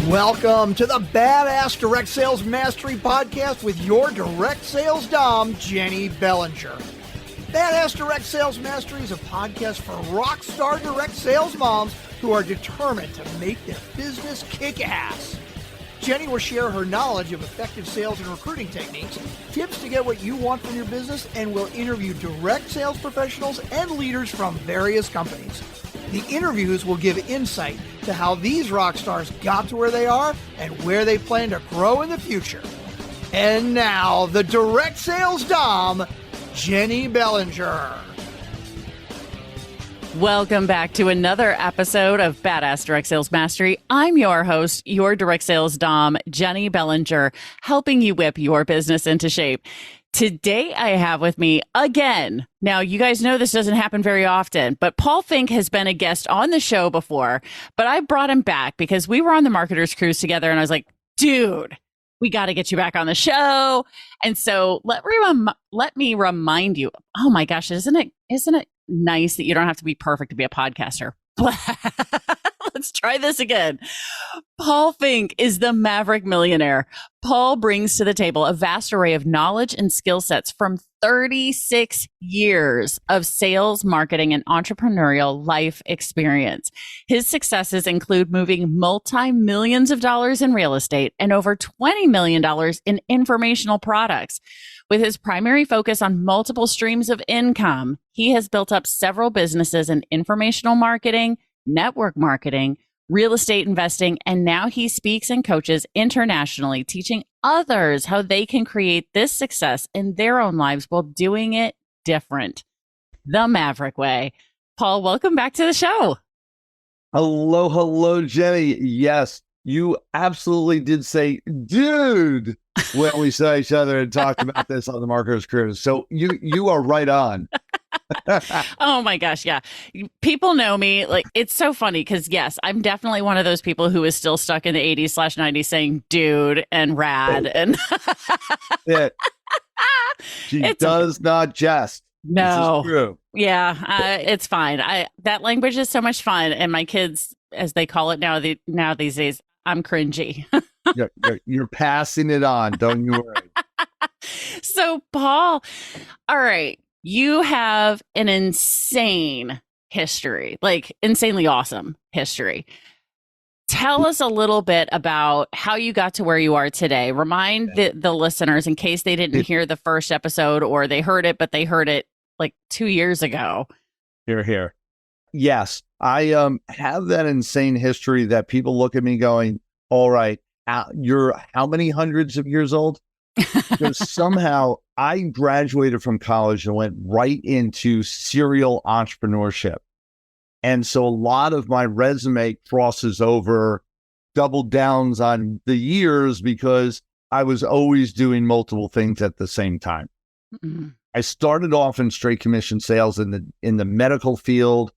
Welcome to the Badass Direct Sales Mastery Podcast with your direct sales dom, Jenny Bellinger. Badass Direct Sales Mastery is a podcast for rock star direct sales moms who are determined to make their business kick ass. Jenny will share her knowledge of effective sales and recruiting techniques, tips to get what you want from your business, and will interview direct sales professionals and leaders from various companies. The interviews will give insight to how these rock stars got to where they are and where they plan to grow in the future. And now, the direct sales dom, Jenny Bellinger. Welcome back to another episode of Badass Direct Sales Mastery. I'm your host, your direct sales dom, Jenny Bellinger, helping you whip your business into shape. Today, I have with me again. Now, you guys know this doesn't happen very often, but Paul Finck has been a guest on the show before, but I brought him back because we were on the Marketers Cruise together, and I was like, dude, we got to get you back on the show. And so let me remind you, oh my gosh, isn't it nice that you don't have to be perfect to be a podcaster? Let's try this again. Paul Finck is the Maverick Millionaire. Paul brings to the table a vast array of knowledge and skill sets from 36 years of sales, marketing, and entrepreneurial life experience. His successes include moving multi-millions of dollars in real estate and over $20 million in informational products. With his primary focus on multiple streams of income, he has built up several businesses in informational marketing, network marketing, real estate investing, and now he speaks and coaches internationally, teaching others how they can create this success in their own lives while doing it different. The Maverick Way. Paul, welcome back to the show. Hello, Jenny. Yes, you absolutely did say, dude, when we saw each other and talked about this on the Marketers Cruise. So you are right on. Oh my gosh. Yeah. People know me. Like, it's so funny because yes, I'm definitely one of those people who is still stuck in the 80s/90s saying dude and rad. And yeah. She does not jest. No. This is true. Yeah. It's fine. That language is so much fun. And my kids, as they call it now these days, I'm cringy. You're passing it on. Don't you worry. So Paul, all right. You have an insane history, like insanely awesome history. Tell us a little bit about how you got to where you are today. Remind the listeners, in case they didn't hear the first episode or they heard it, but they heard it like 2 years ago. Here. Yes, I have that insane history that people look at me going, all right, you're how many hundreds of years old? Because somehow I graduated from college and went right into serial entrepreneurship. And so a lot of my resume crosses over, double downs on the years because I was always doing multiple things at the same time. Mm-hmm. I started off in straight commission sales in the medical field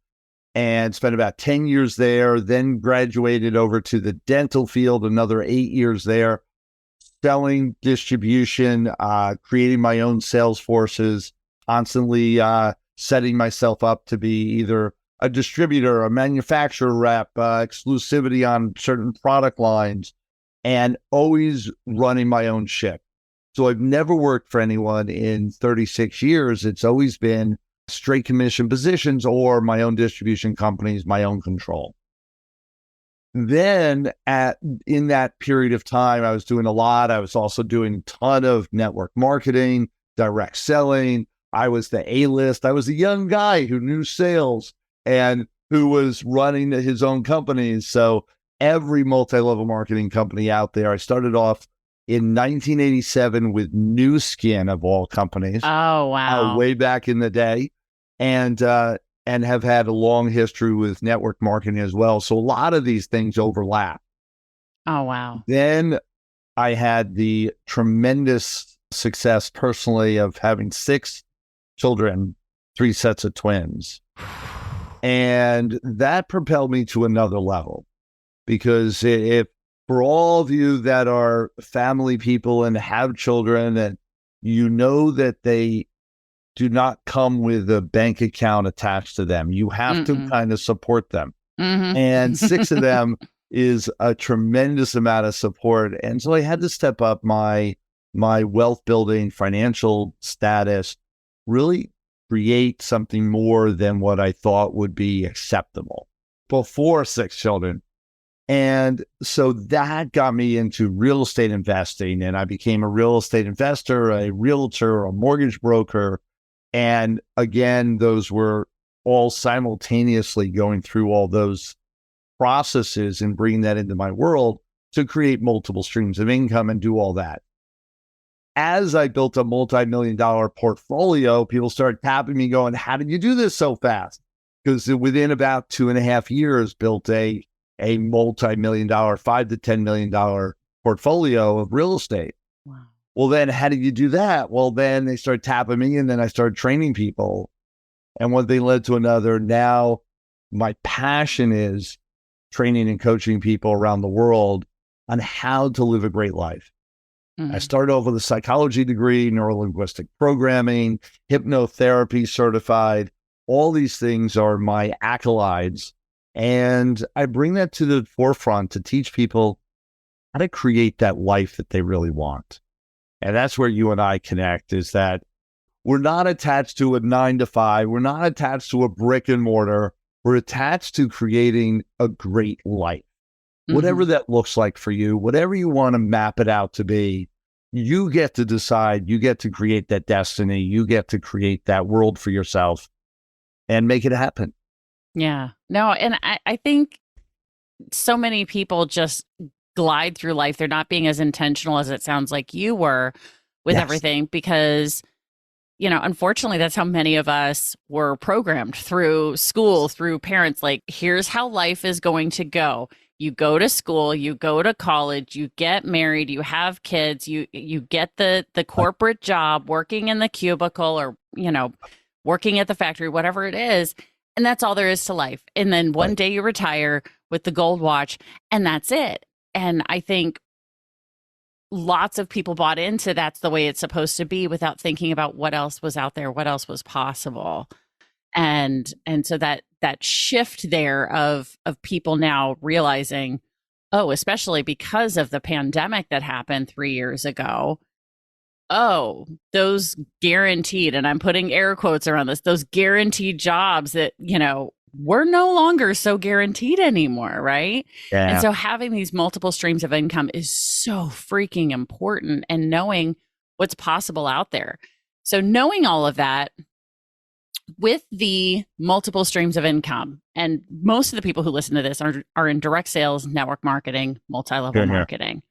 and spent about 10 years there, then graduated over to the dental field, another 8 years there. Selling, distribution, creating my own sales forces, constantly setting myself up to be either a distributor, a manufacturer rep, exclusivity on certain product lines, and always running my own ship. So I've never worked for anyone in 36 years. It's always been straight commission positions or my own distribution companies, my own control. Then in that period of time, I was doing a lot. I was also doing a ton of network marketing, direct selling. I was the A-list. I was a young guy who knew sales and who was running his own companies. So every multi-level marketing company out there, I started off in 1987 with New Skin of all companies. Oh, wow. Way back in the day. And have had a long history with network marketing as well. So a lot of these things overlap. Oh, wow. Then I had the tremendous success personally of having 6 children, 3 sets of twins. And that propelled me to another level. Because if for all of you that are family people and have children and you know that they do not come with a bank account attached to them. You have to kind of support them. Mm-hmm. And 6 of them is a tremendous amount of support. And so I had to step up my wealth building, financial status, really create something more than what I thought would be acceptable before 6 children. And so that got me into real estate investing, and I became a real estate investor, a realtor, a mortgage broker. And again, those were all simultaneously going through all those processes and bringing that into my world to create multiple streams of income and do all that. As I built a multi-million-dollar portfolio, people started tapping me going, how did you do this so fast? Because within about 2.5 years, built a multi-million-dollar, $5 to $10 million portfolio of real estate. Wow. Well, then how did you do that? Well, then they started tapping me, and then I started training people. And one thing led to another. Now my passion is training and coaching people around the world on how to live a great life. Mm-hmm. I started off with a psychology degree, neurolinguistic programming, hypnotherapy certified. All these things are my accolades. And I bring that to the forefront to teach people how to create that life that they really want. And that's where you and I connect, is that we're not attached to a 9 to 5. We're not attached to a brick and mortar. We're attached to creating a great life. Mm-hmm. Whatever that looks like for you, whatever you want to map it out to be, you get to decide. You get to create that destiny. You get to create that world for yourself and make it happen. Yeah. No, and I think so many people just glide through life. They're not being as intentional as it sounds like you were with everything, because, unfortunately, that's how many of us were programmed through school, through parents. Like, here's how life is going to go. You go to school, you go to college, you get married, you have kids, you get the corporate job, working in the cubicle or, working at the factory, whatever it is. And that's all there is to life. And then one day you retire with the gold watch, and that's it. And I think lots of people bought into that's the way it's supposed to be without thinking about what else was out there, what else was possible. And so that shift there of people now realizing, oh, especially because of the pandemic that happened 3 years ago, oh, those guaranteed, and I'm putting air quotes around this, those guaranteed jobs that, we're no longer so guaranteed anymore, right? Yeah. And so having these multiple streams of income is so freaking important, and knowing what's possible out there. So knowing all of that with the multiple streams of income, and most of the people who listen to this are in direct sales, network marketing, multi-level marketing.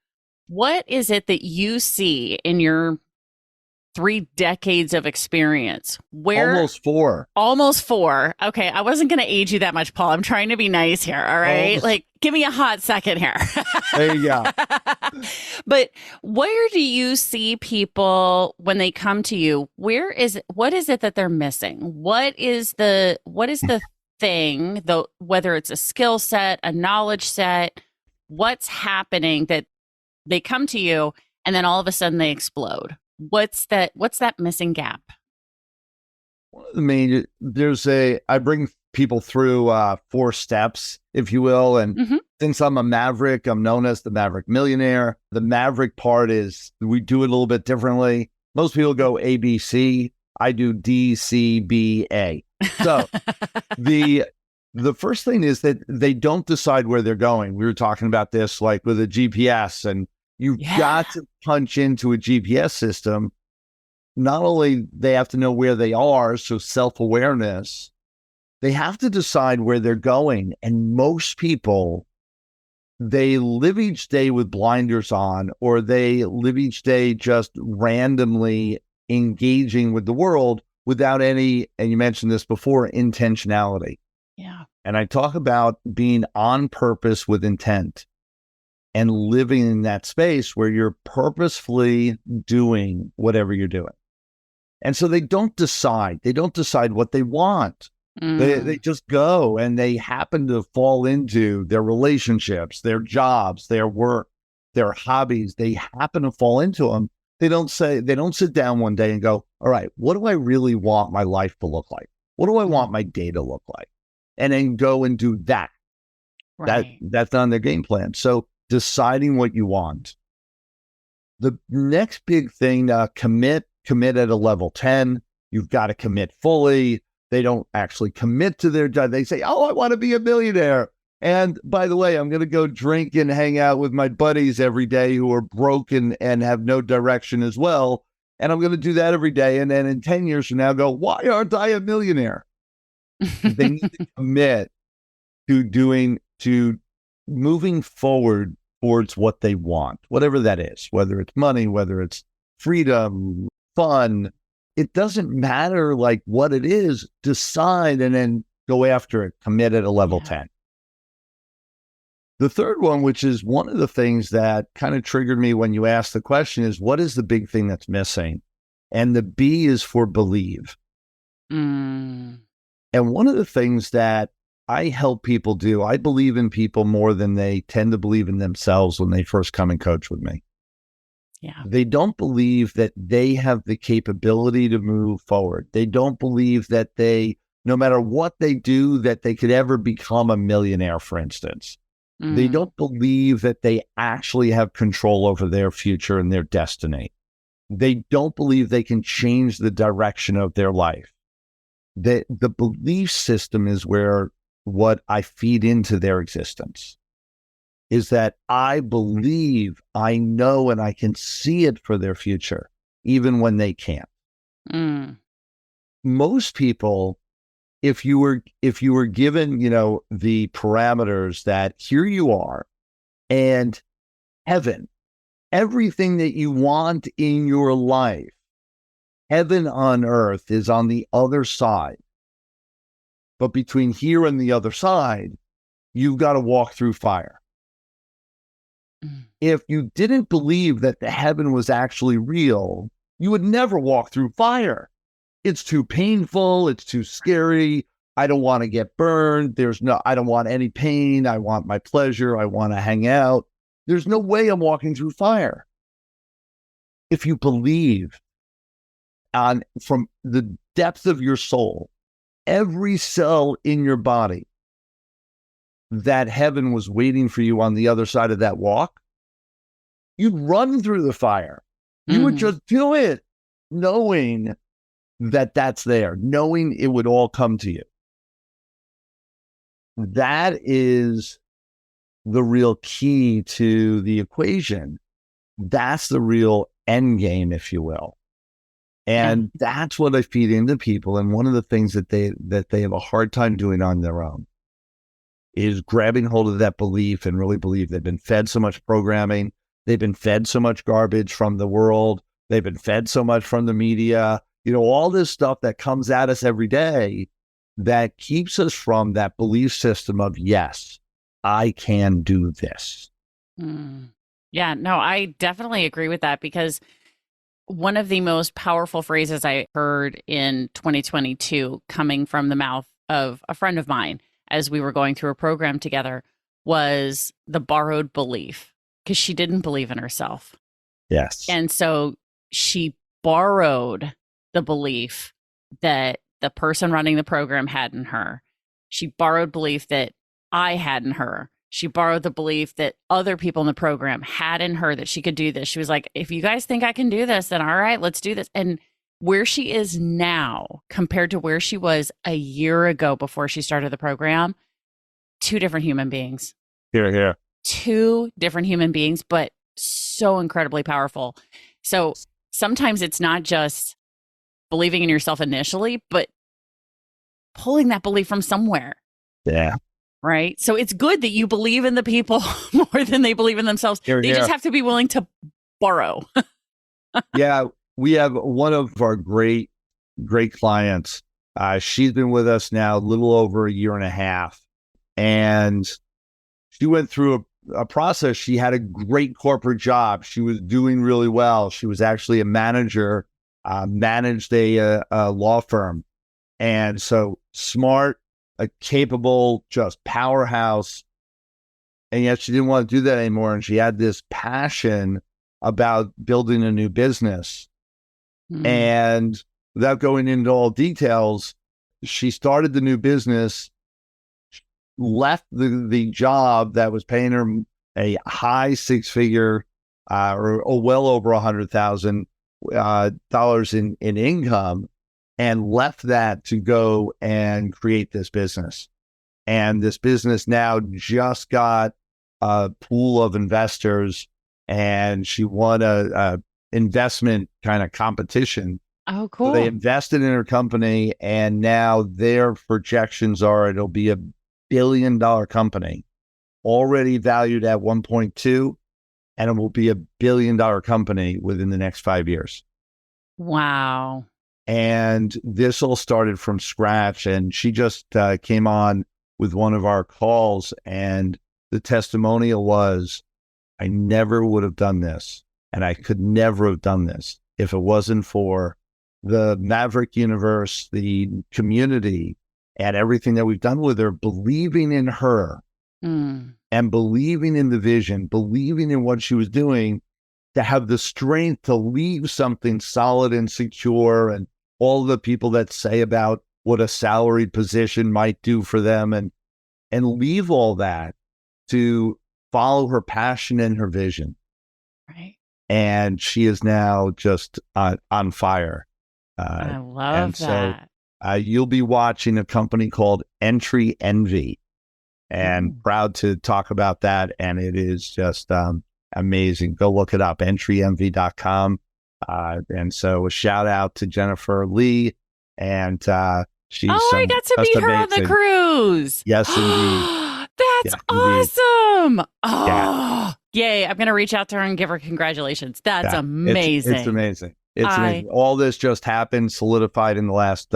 What is it that you see in your 3 decades of experience? Almost four. Okay. I wasn't going to age you that much, Paul. I'm trying to be nice here. All right. Like, give me a hot second here. There you go. But where do you see people when they come to you? What is it that they're missing? What is the thing, though, whether it's a skill set, a knowledge set, what's happening that they come to you and then all of a sudden they explode? What's that missing gap? I mean, I bring people through 4 steps, if you will. And since I'm a Maverick, I'm known as the Maverick Millionaire. The Maverick part is we do it a little bit differently. Most people go ABC. I do DCBA. So the first thing is that they don't decide where they're going. We were talking about this like with a GPS, and you've got to punch into a GPS system. Not only they have to know where they are, so self-awareness, they have to decide where they're going. And most people, they live each day with blinders on, or they live each day just randomly engaging with the world without any, and you mentioned this before, intentionality. Yeah. And I talk about being on purpose with intent and living in that space where you're purposefully doing whatever you're doing. And so they don't decide what they want. They just go, and they happen to fall into their relationships, their jobs, their work, their hobbies. They happen to fall into them. They don't sit down one day and go, all right, what do I really want my life to look like? What do I want my day to look like? And then go and do that. Right. That's not their game plan. So deciding what you want. The next big thing, commit at a level 10. You've got to commit fully. They don't actually commit to their job. They say, oh, I want to be a millionaire. And by the way, I'm going to go drink and hang out with my buddies every day who are broken and have no direction as well. And I'm going to do that every day. And then in 10 years from now, go, why aren't I a millionaire? They need to commit to moving forward towards what they want, whatever that is, whether it's money, whether it's freedom, fun. It doesn't matter like what it is, decide and then go after it, commit at a level 10. The third one, which is one of the things that kind of triggered me when you asked the question, is what is the big thing that's missing? And the B is for believe. And one of the things that I help people do, I believe in people more than they tend to believe in themselves when they first come and coach with me. Yeah. They don't believe that they have the capability to move forward. They don't believe that no matter what they do, that they could ever become a millionaire, for instance. They don't believe that they actually have control over their future and their destiny. They don't believe they can change the direction of their life. The belief system is where what I feed into their existence is that I believe, I know, and I can see it for their future, even when they can't. Most people, if you were given, the parameters that here you are and heaven, everything that you want in your life, heaven on earth is on the other side. But between here and the other side, you've got to walk through fire. If you didn't believe that the heaven was actually real, you would never walk through fire. It's too painful. It's too scary. I don't want to get burned. I don't want any pain. I want my pleasure. I want to hang out. There's no way I'm walking through fire. If you believe from the depth of your soul, every cell in your body, that heaven was waiting for you on the other side of that walk, you'd run through the fire. You would just do it, knowing that that's there, knowing it would all come to you. That is the real key to the equation. That's the real end game, if you will. And that's what I feed into people. And one of the things that they have a hard time doing on their own is grabbing hold of that belief and really believe. They've been fed so much programming. They've been fed so much garbage from the world. They've been fed so much from the media, all this stuff that comes at us every day that keeps us from that belief system of, yes, I can do this. Yeah, no, I definitely agree with that, because one of the most powerful phrases I heard in 2022 coming from the mouth of a friend of mine as we were going through a program together was the borrowed belief, because she didn't believe in herself. Yes. And so she borrowed the belief that the person running the program had in her. She borrowed belief that I had in her. She borrowed the belief that other people in the program had in her that she could do this. She was like, if you guys think I can do this, then all right, let's do this. And where she is now compared to where she was a year ago before she started the program, two different human beings. Here. Two different human beings, but so incredibly powerful. So sometimes it's not just believing in yourself initially, but pulling that belief from somewhere. Yeah. Right. So it's good that you believe in the people more than they believe in themselves. They just have to be willing to borrow. Yeah. We have one of our great clients. She's been with us now a little over a year and a half. And she went through a process. She had a great corporate job. She was doing really well. She was actually a manager, managed a law firm. And so smart, a capable, just powerhouse. And yet she didn't want to do that anymore. And she had this passion about building a new business. And without going into all details, she started the new business. left the job that was paying her a high six-figure or well over $100,000 in income, and left that to go and create this business. And this business now just got a pool of investors, and she won a investment kind of competition. Oh, cool. So they invested in her company, and now their projections are it'll be $1 billion company, already valued at 1.2, and it will be $1 billion company within the next 5 years. Wow. And this all started from scratch. And she just came on with one of our calls, and the testimonial was, I never would have done this, and I could never have done this if it wasn't for the Maverick universe, the community, and everything that we've done with her, believing in her and believing in the vision, believing in what she was doing, to have the strength to leave something solid and secure, and all the people that say about what a salaried position might do for them, and leave all that to follow her passion and her vision. Right. And she is now just on fire. I love that. So you'll be watching a company called Entry Envy, and proud to talk about that. And it is just amazing. Go look it up, entryenvy.com. And so a shout out to Jennifer Lee, and she's I got to meet her on the cruise. Yes, indeed. That's awesome. Oh, yay. I'm going to reach out to her and give her congratulations. That's amazing. It's amazing. It's amazing. All this just happened, solidified in the last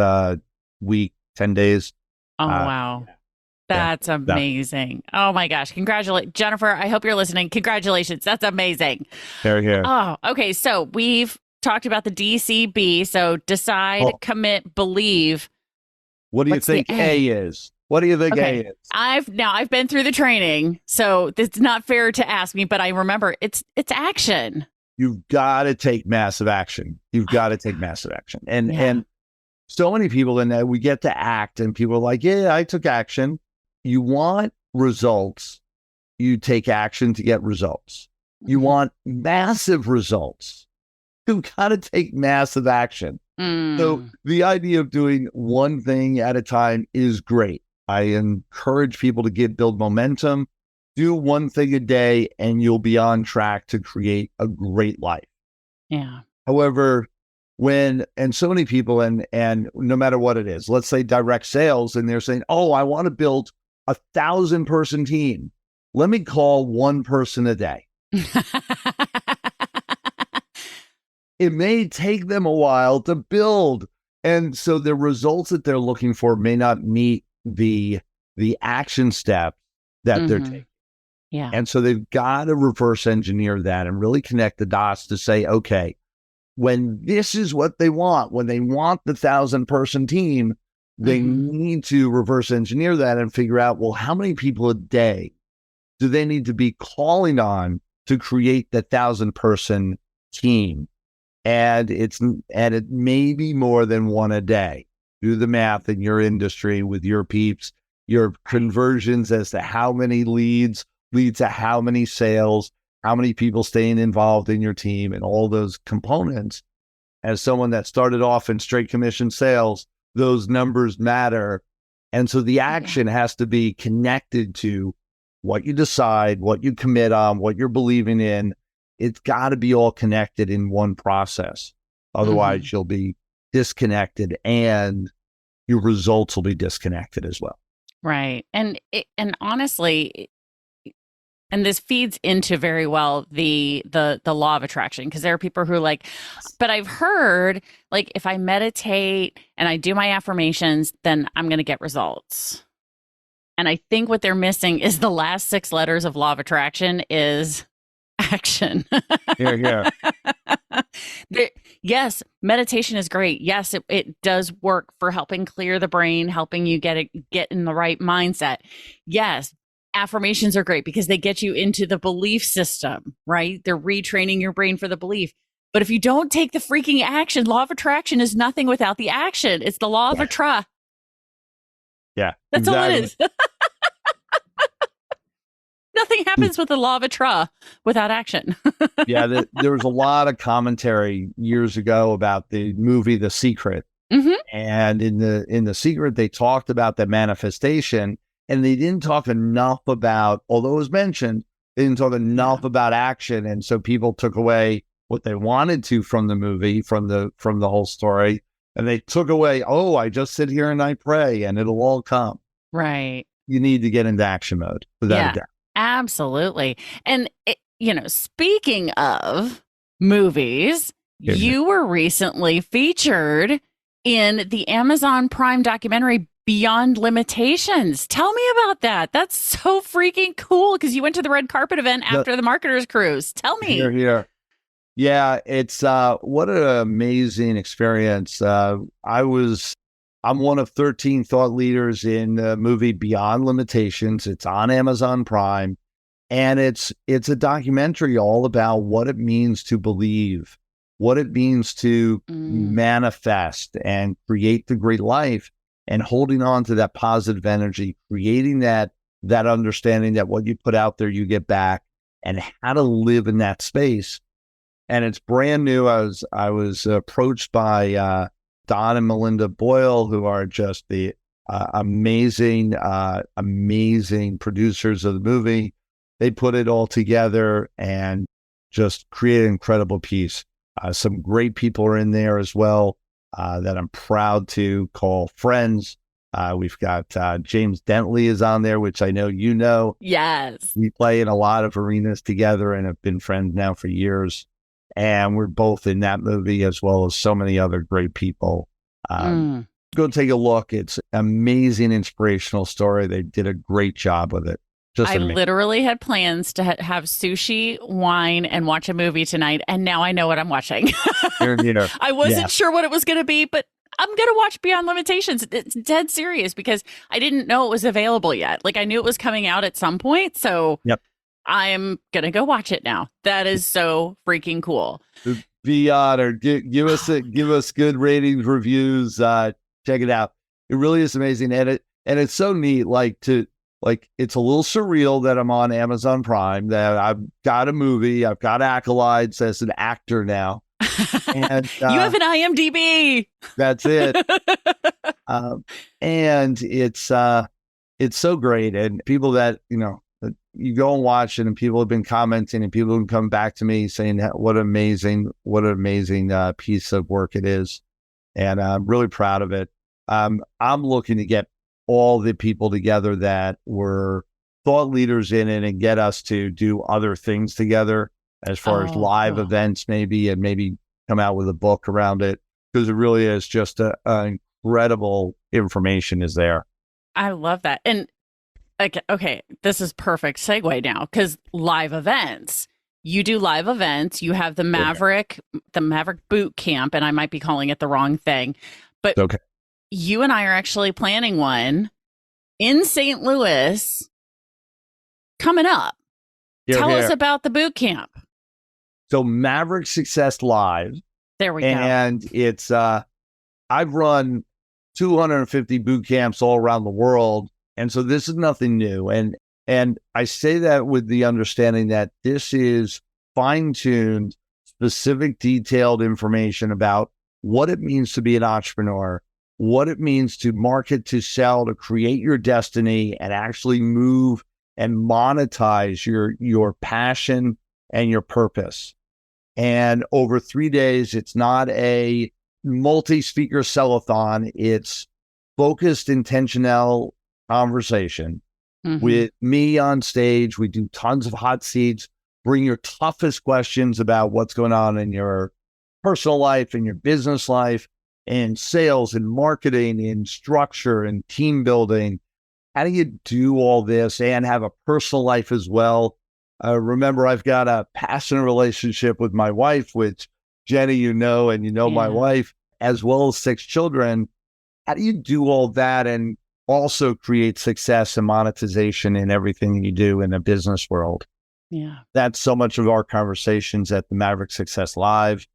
week, 10 days. Oh, wow. That's amazing. Oh my gosh. Congratulations. Jennifer, I hope you're listening. Congratulations. That's amazing. Here. Oh, okay. So we've talked about the DCB. So decide, commit, believe. What do you think A is? What do you think A is? I've been through the training, so it's not fair to ask me, but I remember it's action. You've got to take massive action. You've got to take massive action. And so many people in that we get to act, and people are like, yeah, I took action. You want results, you take action to get results. You want massive results, you've got to take massive action. So the idea of doing one thing at a time is great. I encourage people to build momentum, do one thing a day, and you'll be on track to create a great life. Yeah. However, and so many people, and no matter what it is, let's say direct sales, and they're saying, oh, I want to build 1,000-person team. Let me call one person a day. It may take them a while to build. And so the results that they're looking for may not meet the action step that they're taking. Yeah. And so they've got to reverse engineer that and really connect the dots to say, okay, when this is what they want, when they want the 1,000-person team, they need to reverse engineer that and figure out, well, how many people a day do they need to be calling on to create the 1,000-person team? And it may be more than one a day. Do the math in your industry with your peeps, your conversions as to how many leads lead to how many sales, how many people staying involved in your team, and all those components. As someone that started off in straight commission sales, those numbers matter. And so the action has to be connected to what you decide, what you commit on, what you're believing in. It's got to be all connected in one process. Otherwise, you'll be disconnected, and your results will be disconnected as well. Right. And honestly, and this feeds into very well the law of attraction, because there are people who are like, but I've heard, like, if I meditate and I do my affirmations, then I'm going to get results. And I think what they're missing is the last 6 letters of law of attraction is action. Here. Yes, meditation is great. Yes, it does work for helping clear the brain, helping you get in the right mindset. Yes, affirmations are great because they get you into the belief system, right? They're retraining your brain for the belief. But if you don't take the freaking action, law of attraction is nothing without the action. It's the law of attra. Yeah. That's all it is. Nothing happens with the law of attra without action. Yeah, there was a lot of commentary years ago about the movie The Secret. Mm-hmm. And in the Secret, they talked about the manifestation, and they didn't talk enough about, although it was mentioned, they didn't talk enough about action. And so people took away what they wanted to from the movie, from the whole story. And they took away, oh, I just sit here and I pray and it'll all come. Right. You need to get into action mode without a doubt. Absolutely. And, speaking of movies, you were recently featured in the Amazon Prime documentary Beyond Limitations. Tell me about that. That's so freaking cool because you went to the red carpet event after the Marketers Cruise. Tell me. Here. Yeah, it's what an amazing experience. I'm one of 13 thought leaders in the movie Beyond Limitations. It's on Amazon Prime, and it's a documentary all about what it means to believe, what it means to manifest and create the great life, and holding on to that positive energy, creating that understanding that what you put out there, you get back, and how to live in that space. And it's brand new. I was approached by Don and Melinda Boyle, who are just the amazing producers of the movie. They put it all together and just create an incredible piece. Some great people are in there as well that I'm proud to call friends. We've got James Dentley is on there, which I know you know. Yes. We play in a lot of arenas together and have been friends now for years. And we're both in that movie as well as so many other great people. Go take a look. It's an amazing, inspirational story. They did a great job with it. I literally had plans to have sushi, wine, and watch a movie tonight. And now I know what I'm watching. I wasn't sure what it was going to be, but I'm going to watch Beyond Limitations. It's dead serious because I didn't know it was available yet. Like I knew it was coming out at some point. So I'm going to go watch it now. That is so freaking cool. Be honored. Give us good ratings, reviews. Check it out. It really is amazing. And it's so neat. It's a little surreal that I'm on Amazon Prime, that I've got a movie, I've got accolades as an actor now. And you have an IMDb. That's it. And it's so great. And people that, you go and watch it, and people have been commenting, and people have come back to me saying what an amazing piece of work it is. And I'm really proud of it. I'm looking to get all the people together that were thought leaders in it and get us to do other things together as far as live events, and maybe come out with a book around it, because it really is just incredible information is there. I love that. And okay, this is perfect segue now, because live events. You do live events. You have the Maverick boot camp, and I might be calling it the wrong thing, but you and I are actually planning one in St. Louis coming up. Tell us about the boot camp. So Maverick Success Live. There we go. And it's I've run 250 boot camps all around the world. And so this is nothing new. And I say that with the understanding that this is fine-tuned, specific, detailed information about what it means to be an entrepreneur, what it means to market, to sell, to create your destiny, and actually move and monetize your passion and your purpose. And over 3 days, it's not a multi-speaker sell-a-thon. It's focused, intentional conversation with me on stage. We do tons of hot seats. Bring your toughest questions about what's going on in your personal life, in your business life, in sales and marketing, in structure and team building. How do you do all this and have a personal life as well? Remember, I've got a passionate relationship with my wife, which Jenny, and my wife, as well as 6 children. How do you do all that and also create success and monetization in everything you do in the business world? Yeah. That's so much of our conversations at the Maverick Success Live.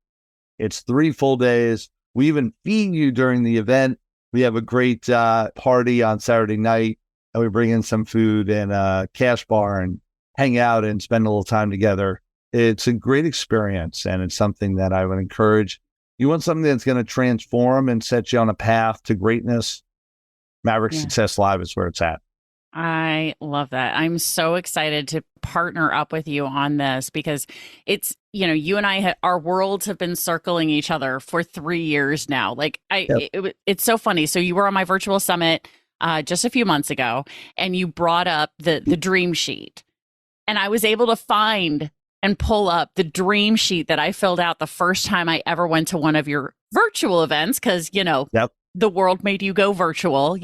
It's 3 full days. We even feed you during the event. We have a great party on Saturday night, and we bring in some food and a cash bar, and hang out and spend a little time together. It's a great experience, and it's something that I would encourage. You want something that's going to transform and set you on a path to greatness? Maverick Success Live is where it's at. I love that. I'm so excited to partner up with you on this because it's, you and I, our worlds have been circling each other for 3 years now. Like it's so funny. So you were on my virtual summit just a few months ago, and you brought up the dream sheet, and I was able to find and pull up the dream sheet that I filled out the first time I ever went to one of your virtual events. Cause the world made you go virtual.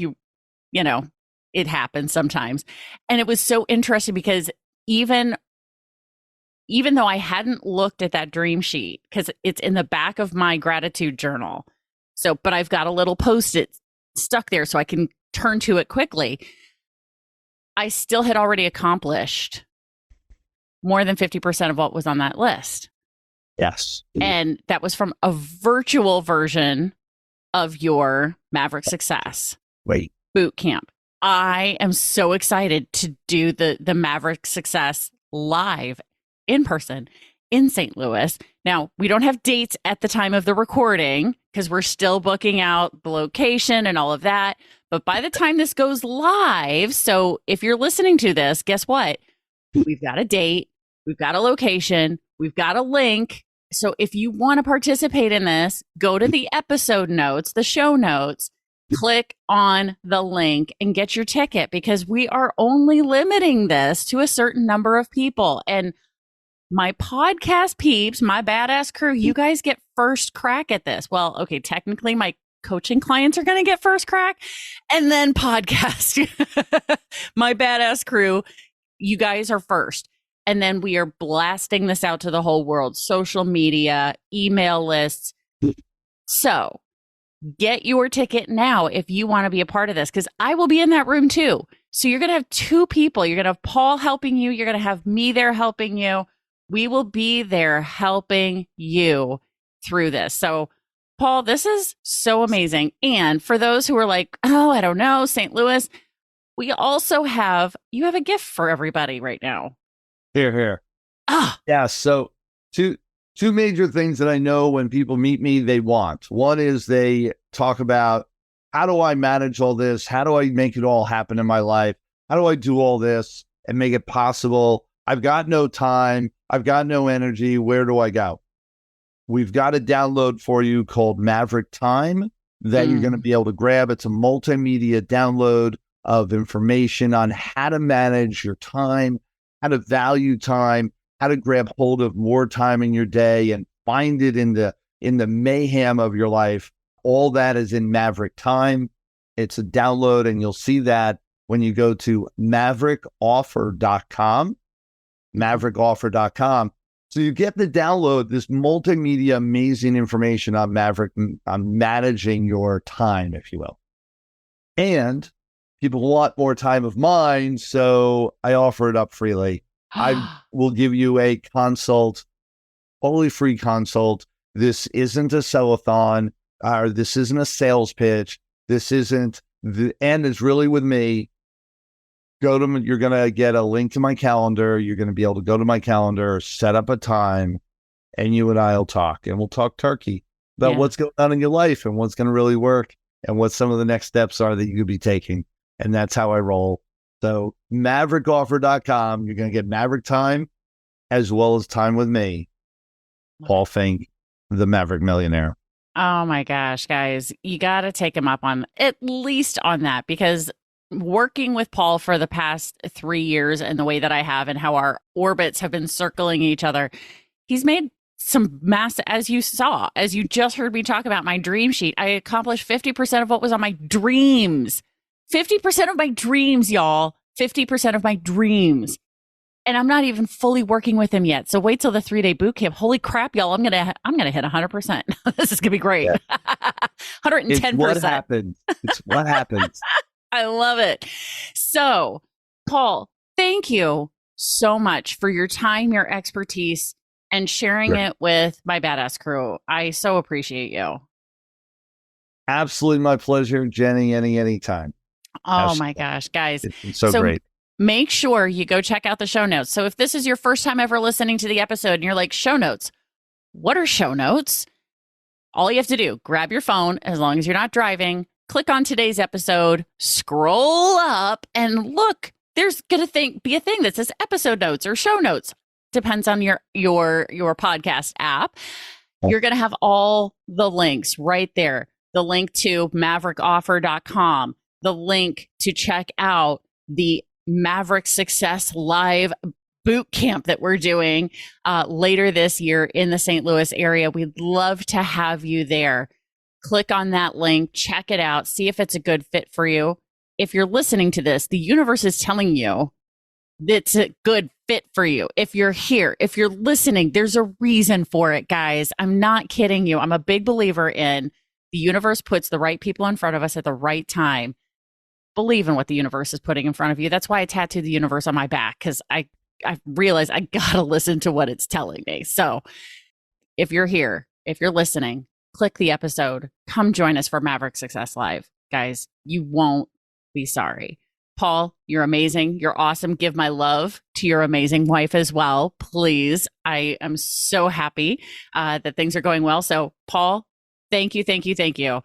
It happens sometimes. And it was so interesting because even though I hadn't looked at that dream sheet, because it's in the back of my gratitude journal. So, but I've got a little Post-it stuck there so I can turn to it quickly. I still had already accomplished more than 50% of what was on that list. Yes. And that was from a virtual version of your Maverick Success boot camp. I am so excited to do the Maverick Success live in person in St. Louis. Now, we don't have dates at the time of the recording because we're still booking out the location and all of that. But by the time this goes live, so if you're listening to this, guess what? We've got a date, we've got a location, we've got a link. So if you want to participate in this, go to the episode notes, the show notes, click on the link and get your ticket, because we are only limiting this to a certain number of people. And my podcast peeps, my badass crew, you guys get first crack at this. Well, okay, technically my coaching clients are going to get first crack, and then podcast. My badass crew, you guys are first. And then we are blasting this out to the whole world, social media, email lists. So get your ticket now if you want to be a part of this, because I will be in that room too. So you're going to have two people. You're going to have Paul helping you. You're going to have me there helping you. We will be there helping you through this. So, Paul, this is so amazing. And for those who are like, oh, I don't know, St. Louis, we also you have a gift for everybody right now. Here. Yeah. So two major things that I know when people meet me, they want. One is they talk about, how do I manage all this? How do I make it all happen in my life? How do I do all this and make it possible? I've got no time. I've got no energy. Where do I go? We've got a download for you called Maverick Time that you're going to be able to grab. It's a multimedia download of information on how to manage your time, how to value time, how to grab hold of more time in your day and find it in the mayhem of your life. All that is in Maverick Time. It's a download, and you'll see that when you go to maverickoffer.com, maverickoffer.com. So you get the download, this multimedia, amazing information on Maverick, on managing your time, if you will. And people want more time of mine, so I offer it up freely. I will give you a consult, totally free consult. This isn't a sell-a-thon, or this isn't a sales pitch. This isn't, the end is really with me. You're going to get a link to my calendar. You're going to be able to go to my calendar, set up a time, and you and I will talk. And we'll talk turkey about what's going on in your life and what's going to really work and what some of the next steps are that you could be taking. And that's how I roll. So maverickoffer.com, you're going to get Maverick Time as well as time with me, Paul Finck, the Maverick Millionaire. Oh my gosh, guys, you got to take him up on at least on that, because working with Paul for the past 3 years and the way that I have and how our orbits have been circling each other, he's made some massive, as you just heard me talk about my dream sheet. I accomplished 50% of what was on my dreams. 50% of my dreams, y'all. 50% of my dreams. And I'm not even fully working with him yet. So wait till the 3-day boot camp. Holy crap, y'all. I'm gonna hit 100%. This is gonna be great. Yeah. 110%. It's what happens. It's what happens. I love it. So, Paul, thank you so much for your time, your expertise, and sharing it with my badass crew. I so appreciate you. Absolutely my pleasure, Jenny, anytime. Oh my gosh, guys. It's been so great. make sure you go check out the show notes. So if this is your first time ever listening to the episode and you're like, show notes, what are show notes? All you have to do, grab your phone, as long as you're not driving, click on today's episode, scroll up, and look, there's going to be a thing that says episode notes or show notes. Depends on your podcast app. You're going to have all the links right there. The link to maverickoffer.com, the link to check out the Maverick Success Live boot camp that we're doing later this year in the St. Louis area. We'd love to have you there. Click on that link, check it out, see if it's a good fit for you. If you're listening to this, the universe is telling you that's a good fit for you. If you're here, if you're listening, there's a reason for it, guys. I'm not kidding you. I'm a big believer in the universe puts the right people in front of us at the right time. Believe in what the universe is putting in front of you. That's why I tattooed the universe on my back, because I realized I got to listen to what it's telling me. So if you're here, if you're listening, click the episode. Come join us for Maverick Success Live. Guys, you won't be sorry. Paul, you're amazing. You're awesome. Give my love to your amazing wife as well, please. I am so happy that things are going well. So Paul, thank you, thank you, thank you.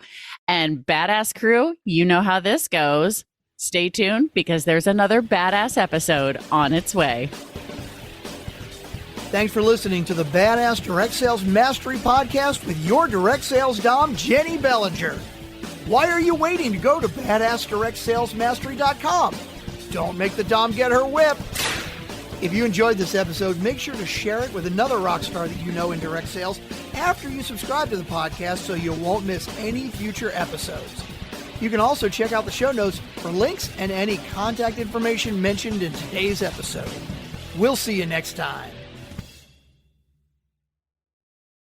And Badass Crew, you know how this goes. Stay tuned because there's another badass episode on its way. Thanks for listening to the Badass Direct Sales Mastery Podcast with your direct sales dom, Jenny Bellinger. Why are you waiting to go to badassdirectsalesmastery.com? Don't make the dom get her whip. If you enjoyed this episode, make sure to share it with another rock star that you know in direct sales after you subscribe to the podcast so you won't miss any future episodes. You can also check out the show notes for links and any contact information mentioned in today's episode. We'll see you next time.